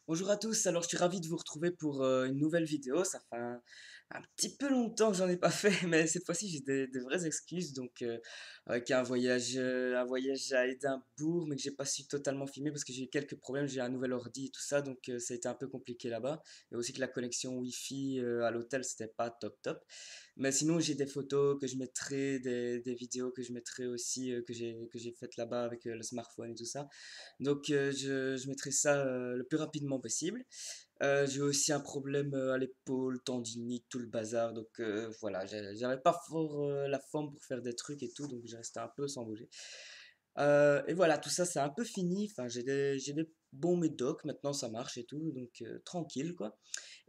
Bonjour à tous, alors je suis ravi de vous retrouver pour une nouvelle vidéo. Ça fait un petit peu longtemps que j'en ai pas fait, mais cette fois-ci j'ai des vraies excuses. Donc, avec un voyage à Édimbourg, mais que j'ai pas su totalement filmer parce que j'ai eu quelques problèmes. J'ai un nouvel ordi et tout ça, donc ça a été un peu compliqué là-bas. Et aussi que la connexion Wi-Fi à l'hôtel c'était pas top top. Mais sinon, j'ai des photos que je mettrai, des vidéos que je mettrai aussi, que j'ai faites là-bas avec le smartphone et tout ça. Donc, je mettrai ça le plus rapidement possible. J'ai aussi un problème à l'épaule, tendinite, tout le bazar. Donc, voilà, j'avais pas fort la forme pour faire des trucs et tout. Donc, j'ai resté un peu sans bouger. Et voilà, tout ça, c'est un peu fini. Enfin, j'ai des bons médocs. Maintenant, ça marche et tout. Donc, tranquille, quoi.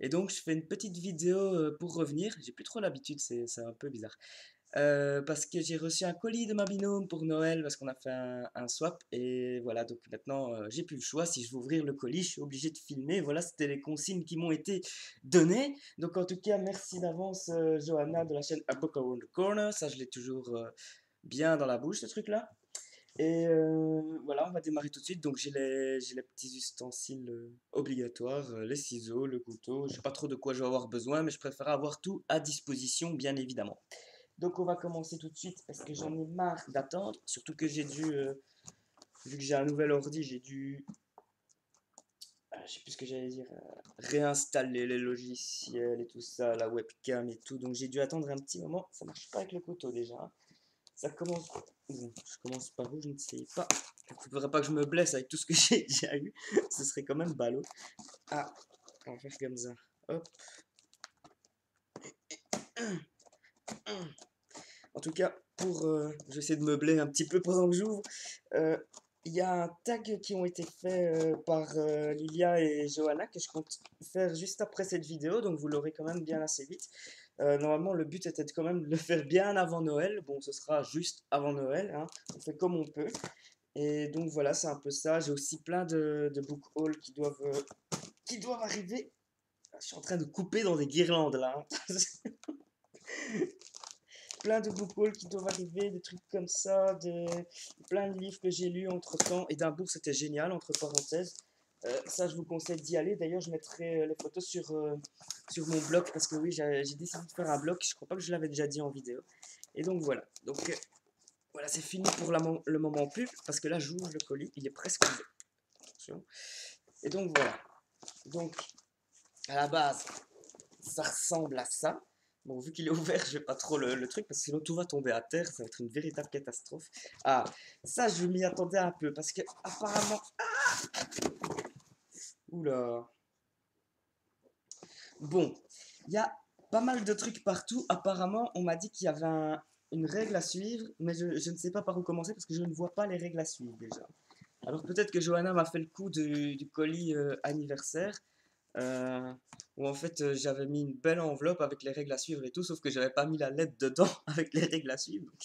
Et donc, je fais une petite vidéo pour revenir. J'ai plus trop l'habitude, c'est un peu bizarre. Parce que j'ai reçu un colis de ma binôme pour Noël, parce qu'on a fait un swap. Et voilà, donc maintenant, j'ai plus le choix. Si je veux ouvrir le colis, je suis obligé de filmer. Voilà, c'était les consignes qui m'ont été données. Donc, en tout cas, merci d'avance, Johanna, de la chaîne A Book Around the Corner. Ça, je l'ai toujours bien dans la bouche, ce truc-là. Et voilà, on va démarrer tout de suite. Donc j'ai les petits ustensiles obligatoires, les ciseaux, le couteau. Je sais pas trop de quoi je vais avoir besoin, mais je préfère avoir tout à disposition, bien évidemment. Donc on va commencer tout de suite parce que j'en ai marre d'attendre. Surtout que vu que j'ai un nouvel ordi, j'ai dû, je sais plus ce que j'allais dire, réinstaller les logiciels et tout ça, la webcam et tout. Donc j'ai dû attendre un petit moment. Ça marche pas avec le couteau déjà, hein. Ça commence. Bon, je commence par où, je ne sais pas. Il ne faudrait pas que je me blesse avec tout ce que j'ai déjà eu. Ce serait quand même ballot. Ah, on va faire comme ça. Hop. En tout cas, je vais essayer de meubler un petit peu pendant que j'ouvre. Euh, Il y a un tag qui ont été faits par Lilia et Johanna que je compte faire juste après cette vidéo, donc vous l'aurez quand même bien assez vite. Normalement, le but était quand même de le faire bien avant Noël. Bon, ce sera juste avant Noël, hein. On fait comme on peut. Et donc voilà, c'est un peu ça. J'ai aussi plein de book hauls qui doivent arriver. Je suis en train de couper dans des guirlandes là, hein. Plein de book hauls qui doivent arriver, des trucs comme ça, plein de livres que j'ai lus entre temps. Et d'un bourg, c'était génial, entre parenthèses. Ça, je vous conseille d'y aller. D'ailleurs, je mettrai les photos sur mon blog parce que oui, j'ai décidé de faire un blog. Je crois pas que je l'avais déjà dit en vidéo. Et donc voilà. Donc voilà, c'est fini pour le moment pub parce que là, j'ouvre le colis. Il est presque ouvert. Attention. Et donc voilà. Donc à la base, ça ressemble à ça. Bon, vu qu'il est ouvert, je vais pas trop le truc parce que sinon tout va tomber à terre. Ça va être une véritable catastrophe. Ah, ça, je m'y attendais un peu parce que apparemment. Oula. Bon, il y a pas mal de trucs partout. Apparemment, on m'a dit qu'il y avait une règle à suivre, mais je ne sais pas par où commencer parce que je ne vois pas les règles à suivre déjà. Alors peut-être que Johanna m'a fait le coup du colis anniversaire. euh, Où en fait j'avais mis une belle enveloppe avec les règles à suivre et tout, sauf que j'avais pas mis la lettre dedans avec les règles à suivre. Donc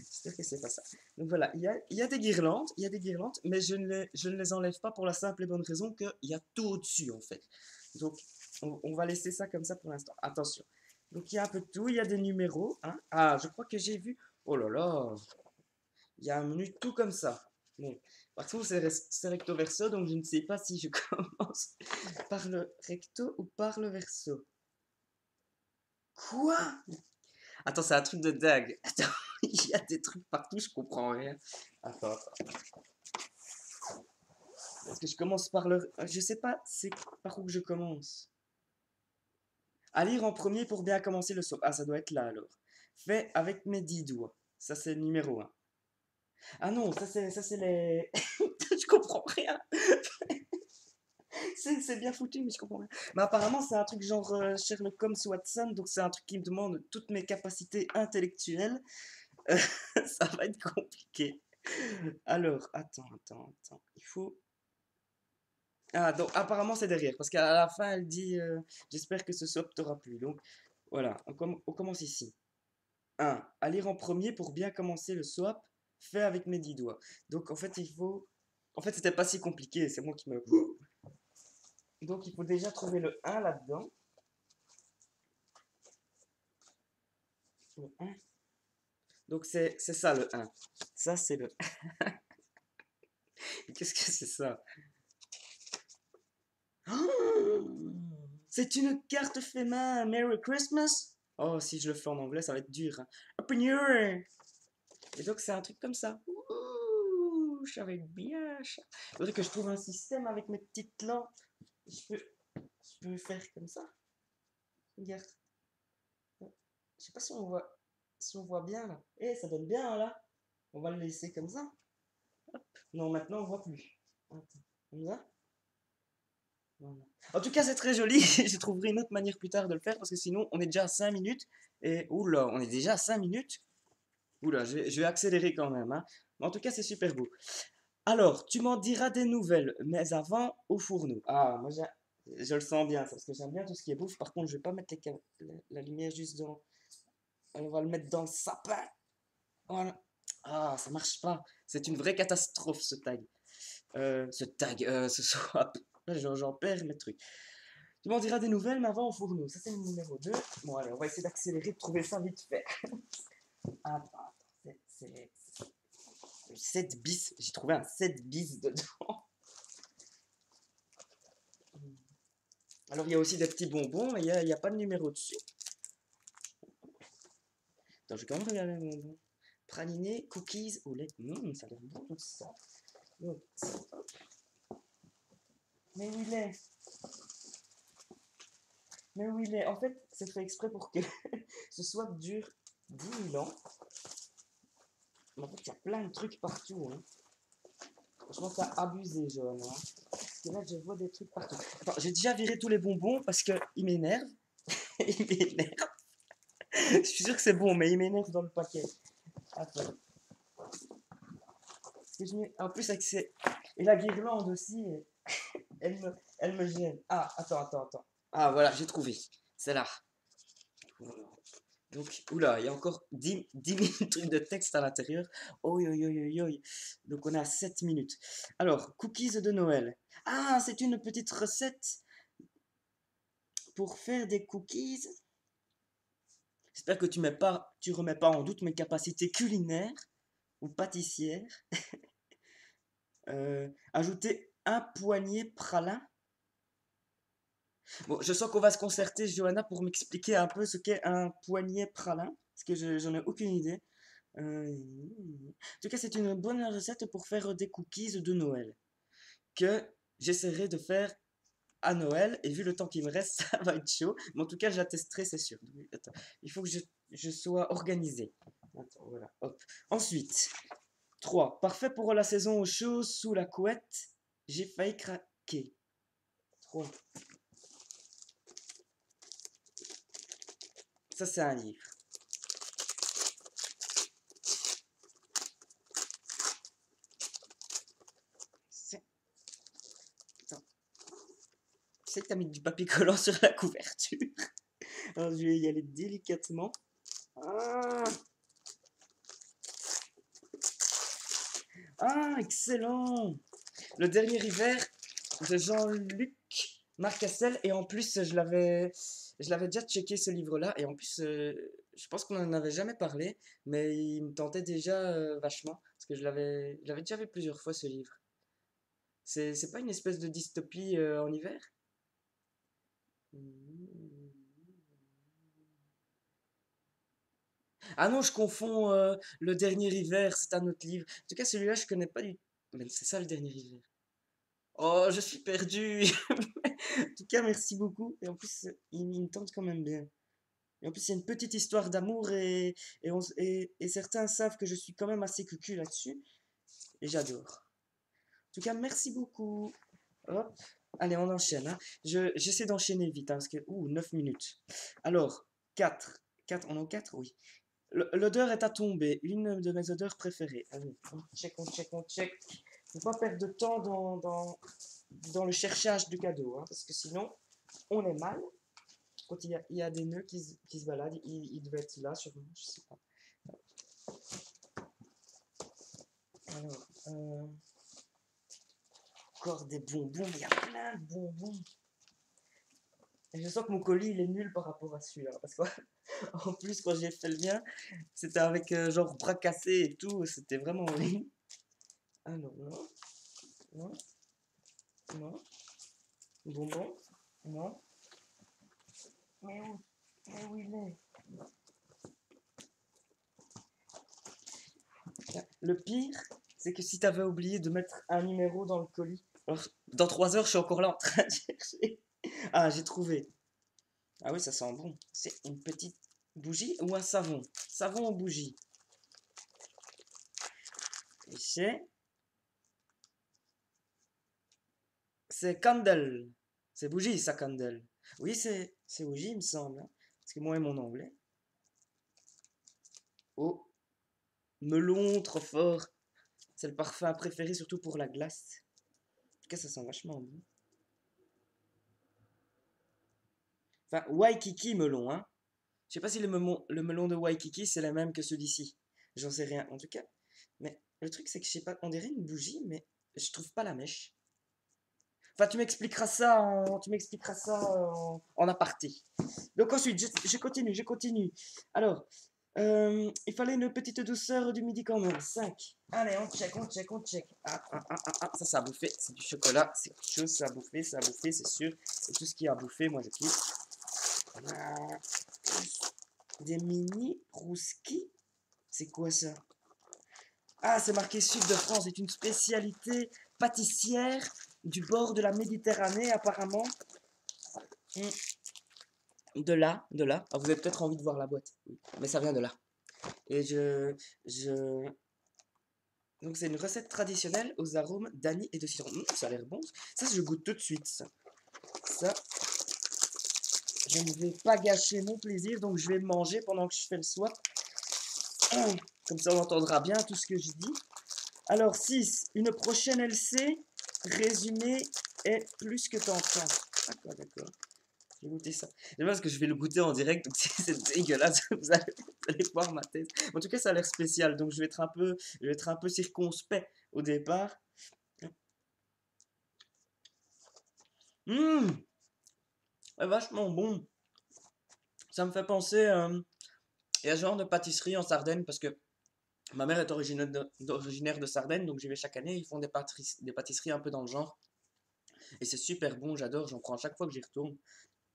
j'espère que c'est pas ça. Donc voilà, il y a des guirlandes, mais je ne les enlève pas pour la simple et bonne raison qu'il y a tout au-dessus en fait. Donc on va laisser ça comme ça pour l'instant. Attention. Donc il y a un peu de tout, il y a des numéros, hein. Ah, je crois que j'ai vu. Oh là là, il y a un menu tout comme ça. Bon, par contre, c'est recto verso, donc je ne sais pas si je commence par le recto ou par le verso. Quoi? Attends, c'est un truc de dingue. Attends, il y a des trucs partout, je comprends rien. Attends. Est-ce que je commence par le. Je sais pas, c'est par où que je commence. À lire en premier pour bien commencer le saut. Ah, ça doit être là alors. Fait avec mes 10 doigts. Ça, c'est le numéro un. Ah non, ça c'est les. Je comprends rien. C'est bien foutu, mais je comprends rien. Mais apparemment, c'est un truc genre Sherlock Holmes Watson, donc c'est un truc qui me demande toutes mes capacités intellectuelles. Euh, Ça va être compliqué. Alors, attends. Il faut. Ah, donc apparemment, c'est derrière, parce qu'à la fin, elle dit j'espère que ce swap t'aura plu. Donc, voilà, on commence ici. Un, à lire en premier pour bien commencer le swap, fait avec mes 10 doigts. Donc, en fait, il faut. En fait, c'était pas si compliqué, c'est moi qui me. Donc, il faut déjà trouver le un là-dedans. Le 1. Donc c'est ça le un. Ça c'est le. Qu'est-ce que c'est ça? C'est une carte fait main. Merry Christmas. Oh, si je le fais en anglais, ça va être dur, hein. Happy New Year. Et donc, c'est un truc comme ça. Ouh, ça va être bien. Il faudrait que je trouve un système avec mes petites lampes. Je peux, je peux faire comme ça. Regarde. Je sais pas si on voit bien là. Eh, ça donne bien là. On va le laisser comme ça. Non, maintenant on voit plus. Attends, comme ça. Voilà. En tout cas, c'est très joli. Je trouverai une autre manière plus tard de le faire parce que sinon, on est déjà à 5 minutes. Et oula, on est déjà à 5 minutes. Oula, je vais accélérer quand même, hein. Mais en tout cas, c'est super beau. Alors, tu m'en diras des nouvelles, mais avant, au fourneau. Ah, moi, je le sens bien, ça, parce que j'aime bien tout ce qui est bouffe. Par contre, je vais pas mettre la lumière juste dans. On va le mettre dans le sapin. Voilà. Ah, ça marche pas. C'est une vraie catastrophe, ce tag. Ce swap. J'en perds mes trucs. Tu m'en diras des nouvelles, mais avant au fourneau. Ça, c'est le numéro 2. Bon, allez, on va essayer d'accélérer, de trouver ça vite fait. Attends, c'est le 7 bis. J'ai trouvé un 7 bis dedans. Alors, il y a aussi des petits bonbons, mais il y a pas de numéro dessus. Attends, je vais quand même regarder les bonbons. Praliné, cookies au lait. Ça a l'air bon tout ça. Donc, mais où il est? Mais où il est? En fait, c'est fait exprès pour que ce swap dure 10 000 ans. Mais en fait, il y a plein de trucs partout, hein. Franchement, t'as abusé, Johanna, hein. Parce que là, je vois des trucs partout. Attends, j'ai déjà viré tous les bonbons parce qu'ils m'énervent. Ils m'énervent. Je suis sûr que c'est bon, mais ils m'énervent dans le paquet. Attends. En plus, avec ces. Et la guirlande aussi, elle me gêne. Ah, attends. Ah, voilà, j'ai trouvé. C'est là. Voilà. Donc, oula, il y a encore 10 minutes de texte à l'intérieur. Oi, oi, oi, oi, oi. Donc, on est à 7 minutes. Alors, cookies de Noël. Ah, c'est une petite recette pour faire des cookies. J'espère que tu remets pas en doute mes capacités culinaires ou pâtissières. Ajouter un poignet pralin. Bon, je sens qu'on va se concerter, Johanna, pour m'expliquer un peu ce qu'est un poignet pralin, parce que j'en ai aucune idée. En tout cas, c'est une bonne recette pour faire des cookies de Noël, que j'essaierai de faire à Noël, et vu le temps qui me reste, ça va être chaud. Mais en tout cas, je la testerai, c'est sûr. Donc, attends, il faut que je sois organisé. Attends, voilà, hop. Ensuite, 3. Parfait pour la saison au chaud, sous la couette. J'ai failli craquer. 3. Ça, c'est un livre. Attends. Tu sais que t'as mis du papier collant sur la couverture. Alors, je vais y aller délicatement. Ah, excellent! Le dernier hiver de Jean-Luc Marcassel. Et en plus, je l'avais déjà checké ce livre-là. Et en plus, je pense qu'on n'en avait jamais parlé. Mais il me tentait déjà vachement. Parce que je l'avais déjà vu plusieurs fois ce livre. C'est pas une espèce de dystopie en hiver? Ah non, je confonds le dernier hiver, c'est un autre livre. En tout cas, celui-là, je connais pas du. Mais c'est ça le dernier hiver. Oh, je suis perdu. En tout cas, merci beaucoup. Et en plus, il me tente quand même bien. Et en plus, il y a une petite histoire d'amour et certains savent que je suis quand même assez cucu là-dessus. Et j'adore. En tout cas, merci beaucoup. Hop. Allez, on enchaîne, hein. J'essaie d'enchaîner vite, hein, parce que. Ouh, 9 minutes. Alors, 4. 4, on en 4. Oui. L'odeur est à tomber, une de mes odeurs préférées. Allez, on check. Faut pas perdre de temps dans le cherchage du cadeau, hein, parce que sinon, on est mal. Quand il y a des nœuds qui se baladent, il devait être là, sûrement, je sais pas. Alors, encore des bonbons, il y a plein de bonbons. Et je sens que mon colis, il est nul par rapport à celui-là, parce qu'en plus, quand j'ai fait le mien, c'était avec genre bras cassés et tout, c'était vraiment horrible. Ah non, non, non. Bonbon? Non. Mais où il est? Le pire, c'est que si t'avais oublié de mettre un numéro dans le colis, alors, dans 3 heures, je suis encore là en train de chercher. Ah, j'ai trouvé. Ah oui, ça sent bon. C'est une petite bougie ou un savon? Savon ou bougie? Et c'est candle. C'est bougie, ça, candle. Oui, c'est bougie, il me semble, hein. Parce que moi et mon anglais. Oh, melon, trop fort. C'est le parfum préféré, surtout pour la glace. En tout cas, ça sent vachement bon. Enfin, Waikiki melon, hein. Je sais pas si le melon de Waikiki, c'est le même que celui-ci. J'en sais rien, en tout cas. Mais le truc, c'est que je sais pas, on dirait une bougie, mais je trouve pas la mèche. Enfin, tu m'expliqueras ça en aparté. Donc ensuite, je continue. Alors, il fallait une petite douceur du médicament. 5. Allez, on check. Ça a bouffé. C'est du chocolat. C'est quelque chose, ça a bouffé, c'est sûr. Et tout ce qui a bouffé, moi je kiffe. Ah, des mini rouski. C'est quoi ça? Ah, c'est marqué Sud de France. C'est une spécialité pâtissière du bord de la Méditerranée, apparemment. De là. Ah, vous avez peut-être envie de voir la boîte. Oui, mais ça vient de là. Et je... Donc c'est une recette traditionnelle aux arômes d'anis et de citron. Ça a l'air bon. Ça, je goûte tout de suite. Ça, je ne vais pas gâcher mon plaisir, donc je vais manger pendant que je fais le swap. Comme ça, on entendra bien tout ce que je dis. Alors, 6. Une prochaine LC. Résumé est plus que tentant. D'accord. Je vais goûter ça. C'est parce que je vais le goûter en direct, donc si c'est dégueulasse, vous allez voir ma tête. En tout cas, ça a l'air spécial, donc je vais être un peu circonspect au départ. Mmh, c'est vachement bon. Ça me fait penser il y a ce genre de pâtisserie en Sardaigne, parce que ma mère est originaire de Sardaigne, donc j'y vais chaque année. Ils font des pâtisseries un peu dans le genre. Et c'est super bon, j'adore, j'en prends à chaque fois que j'y retourne.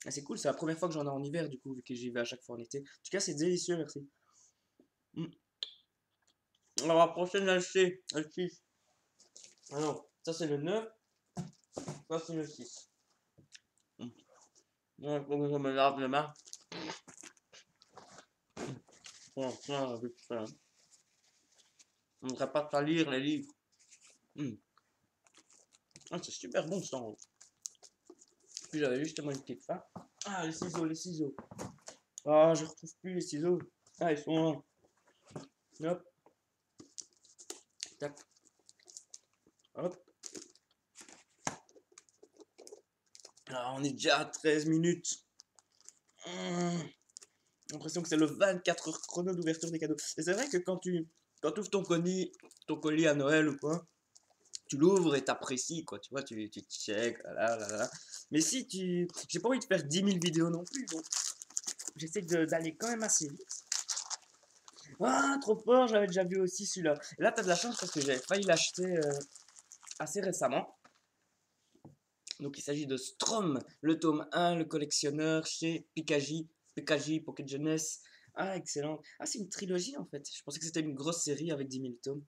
Et c'est cool, c'est la première fois que j'en ai en hiver, du coup, vu que j'y vais à chaque fois en été. En tout cas, c'est délicieux, merci. Mmh. Alors, la prochaine lâchée, le 6. Ah non, ça c'est le 9, ça c'est le 6. Mmh. Ouais, faut que je me lave les mains. Vite fait, hein. On ne devrait pas salir les livres. Mmh. Ah, c'est super bon ça. Puis j'avais justement une petite faim. Ah, les ciseaux. Ah, je retrouve plus les ciseaux. Ah, ils sont là. Hop, tac, hop. Ah, on est déjà à 13 minutes. J'ai l'impression que c'est le 24 heures chrono d'ouverture des cadeaux. Et c'est vrai que quand tu ouvres ton colis à Noël ou quoi, tu l'ouvres et t'apprécies, quoi. Tu vois, tu check, là. Mais si tu. J'ai pas envie de faire 10 000 vidéos non plus, donc j'essaie d'aller quand même assez vite. Ah, trop fort, j'avais déjà vu aussi celui-là. Et là, t'as de la chance parce que j'avais failli l'acheter assez récemment. Donc, il s'agit de Strom, le tome 1, le collectionneur chez Pikaji Pocket Jeunesse. Ah, excellent. Ah, c'est une trilogie en fait. Je pensais que c'était une grosse série avec 10 000 tomes.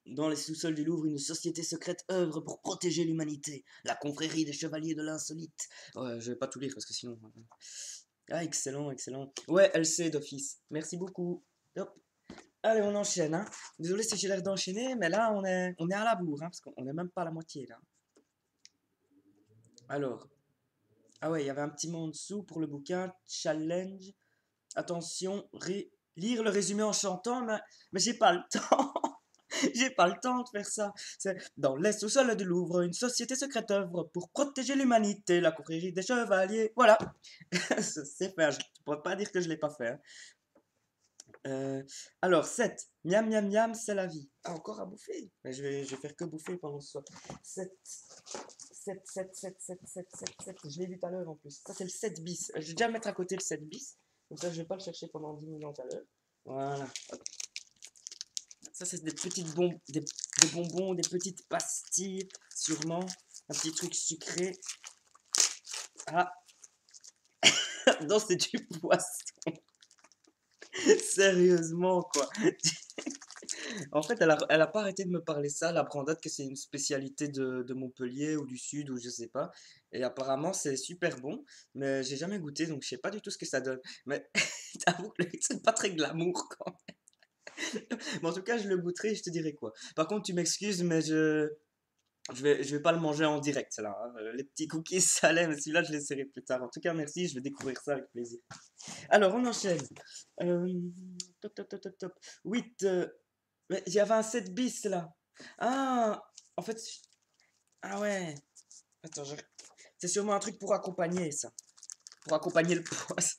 Dans les sous-sols du Louvre, une société secrète œuvre pour protéger l'humanité. La confrérie des chevaliers de l'insolite. Ouais, je vais pas tout lire parce que sinon. Ah, excellent. Ouais, LC d'office. Merci beaucoup. Hop. Allez, on enchaîne, hein. Désolé si j'ai l'air d'enchaîner, mais là, on est à la bourre, hein, parce qu'on n'est même pas à la moitié, là. Alors, ah ouais, il y avait un petit mot en dessous pour le bouquin. Challenge. Attention, lire le résumé en chantant, mais j'ai pas le temps. J'ai pas le temps de faire ça. C'est dans les sous-sols du Louvre, une société secrète œuvre pour protéger l'humanité, la confrérie des chevaliers. Voilà. C'est fait. Je ne pourrais pas dire que je l'ai pas fait, hein. Alors, 7. Miam, miam, miam, c'est la vie. Ah, encore à bouffer. Mais je vais faire que bouffer pendant ce soir. 7. 7. Je l'ai vu tout à l'heure en plus. Ça, c'est le 7 bis. Je vais déjà mettre à côté le 7 bis. Comme ça, je vais pas le chercher pendant 10 minutes à l'heure. Voilà. Hop. Ça, c'est des bonbons, des petites pastilles, sûrement. Un petit truc sucré. Ah, là-dedans, c'est du poisson. Sérieusement, quoi. En fait, elle a pas arrêté de me parler ça. Elle apprend date que c'est une spécialité de Montpellier ou du Sud ou je sais pas. Et apparemment, c'est super bon. Mais j'ai jamais goûté, donc je sais pas du tout ce que ça donne. Mais t'avoue que c'est pas très glamour, quoi. Mais en tout cas, je le goûterai et je te dirai quoi. Par contre, tu m'excuses, mais je vais pas le manger en direct, là, hein. Les petits cookies salés, mais celui-là, je l'essaierai plus tard. En tout cas, merci, je vais découvrir ça avec plaisir. Alors, on enchaîne. Euh, top, top, top, top, top. 8. Mais il y avait un 7 bis, là. Ah, en fait, ah ouais. Attends, c'est sûrement un truc pour accompagner, ça. Pour accompagner le poisson.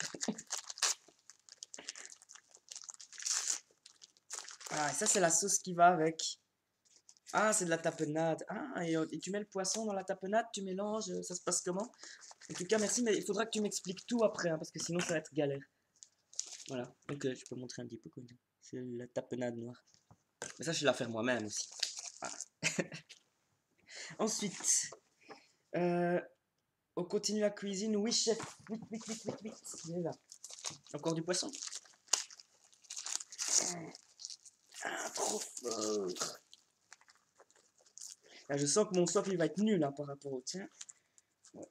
Ah, et ça, c'est la sauce qui va avec. Ah, c'est de la tapenade. Ah, et tu mets le poisson dans la tapenade, tu mélanges, ça se passe comment? En tout cas, merci, mais il faudra que tu m'expliques tout après, hein, parce que sinon ça va être galère. Voilà, donc je peux montrer un petit peu comment c'est la tapenade noire. Mais ça, je vais la faire moi-même aussi. Voilà. Ensuite, euh, on continue la cuisine. Oui, chef. Vite, vite, vite, vite, vite. Il est là. Encore du poisson. Ah, trop fort. Là, je sens que mon soif, il va être nul hein, par rapport au tien. Ouais.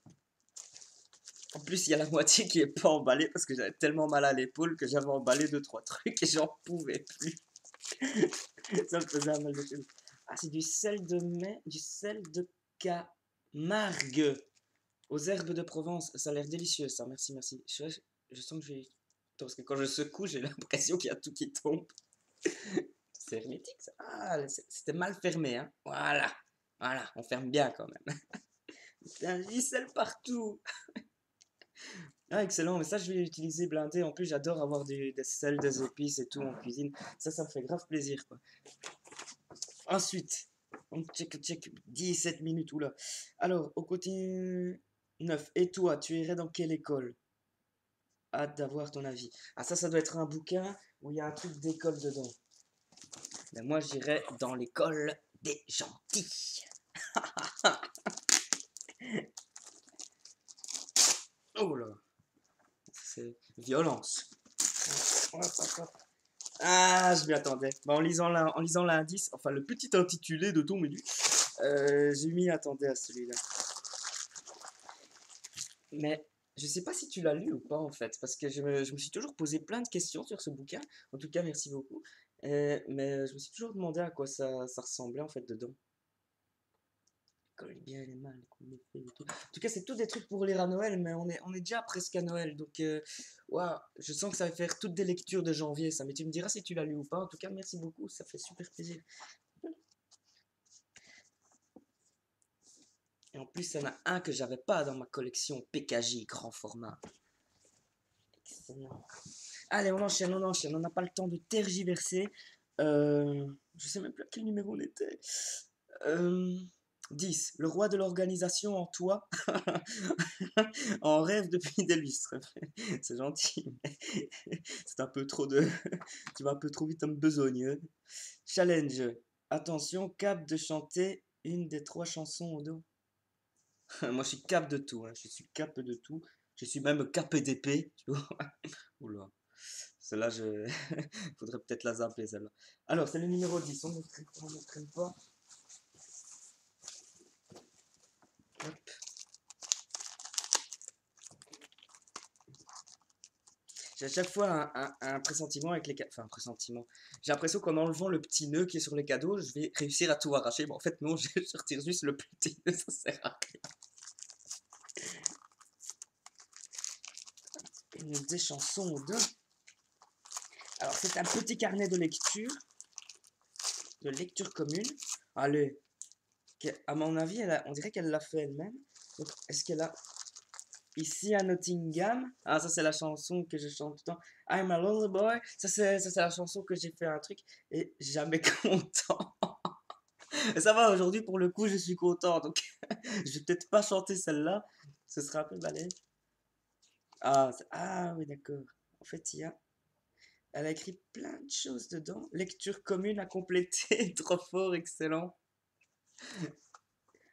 En plus, il y a la moitié qui est pas emballée parce que j'avais tellement mal à l'épaule que j'avais emballé 2-3 trucs et j'en pouvais plus. Ça me faisait un mal de tête. Ah, c'est du sel de mai, du sel de Camargue aux herbes de Provence. Ça a l'air délicieux, ça. Merci, merci. Je sens que je vais. Attends, parce que quand je secoue, j'ai l'impression qu'il y a tout qui tombe. C'est hermétique, ça. Ah, c'était mal fermé, hein. Voilà. Voilà, on ferme bien quand même. C'est un ficelle partout. Ah, excellent, mais ça, je vais l'utiliser blindé. En plus, j'adore avoir des sels, des épices et tout en cuisine. Ça me fait grave plaisir, quoi. Ensuite, on check 17 minutes, oula. Alors, au côté 9, et toi, tu irais dans quelle école? Hâte d'avoir ton avis. Ah, ça doit être un bouquin où il y a un truc d'école dedans. Mais moi, j'irais dans l'école des gentils. Oh là, c'est violence. Ah, je m'y attendais. Bah, en lisant l'indice, enfin le petit intitulé de ton menu, je m'y attendais à celui-là. Mais je sais pas si tu l'as lu ou pas en fait, parce que je me suis toujours posé plein de questions sur ce bouquin. En tout cas, merci beaucoup. Mais je me suis toujours demandé à quoi ça ressemblait en fait dedans. Colle bien les mal, qu'on les fait et tout. En tout cas, c'est tout des trucs pour lire à Noël, mais on est déjà presque à Noël. Donc, waouh, je sens que ça va faire toutes des lectures de janvier, ça. Mais tu me diras si tu l'as lu ou pas. En tout cas, merci beaucoup, ça fait super plaisir. Et en plus, il y en a un que j'avais pas dans ma collection PKJ grand format. Excellent. Allez, on enchaîne. On n'a pas le temps de tergiverser. Je sais même plus à quel numéro on était. Euh, 10. Le roi de l'organisation en toi en rêve depuis des lustres. C'est gentil, mais c'est un peu trop de. Tu vas un peu trop vite en besogne. Challenge. Attention, cap de chanter une des 3 chansons au dos. Moi, je suis cap de tout, hein. Je suis cap de tout. Je suis même cap d'épée, tu vois. Oula. Celle-là, faudrait peut-être la zapper, celle-là. Alors, c'est le numéro 10. On ne traîne pas. Hop. J'ai à chaque fois un pressentiment avec les cadeaux. Enfin, un pressentiment. J'ai l'impression qu'en enlevant le petit nœud qui est sur les cadeaux, je vais réussir à tout arracher. Mais en fait, non, je retire juste le petit nœud, ça sert à rien. Une des chansons ou deux. Alors, c'est un petit carnet de lecture commune. Allez, à mon avis, on dirait qu'elle l'a fait elle-même. Donc, est-ce qu'elle a ici à Nottingham? Ah, ça c'est la chanson que je chante tout le temps. I'm a lonely boy. Ça c'est la chanson que j'ai fait un truc et jamais content. Et ça va, aujourd'hui pour le coup, je suis content. Donc, je vais peut-être pas chanter celle-là. Ce sera un peu balèze. Ah oui, d'accord. En fait, elle a écrit plein de choses dedans. Lecture commune à compléter. Trop fort, excellent.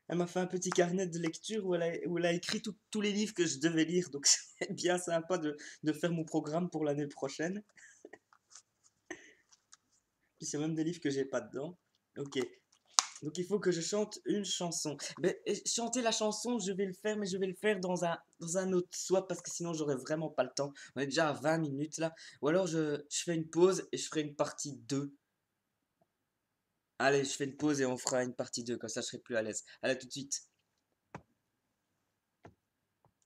Elle m'a fait un petit carnet de lecture où elle a écrit tous les livres que je devais lire. Donc c'est bien sympa de faire mon programme pour l'année prochaine. Puis il y a même des livres que j'ai pas dedans. Ok. Donc il faut que je chante une chanson. Mais chanter la chanson, je vais le faire, mais je vais le faire dans un autre swap parce que sinon j'aurais vraiment pas le temps. On est déjà à 20 minutes là. Ou alors je fais une pause et je ferai une partie 2. Allez, je fais une pause et on fera une partie 2 comme ça je serai plus à l'aise. Allez, à tout de suite.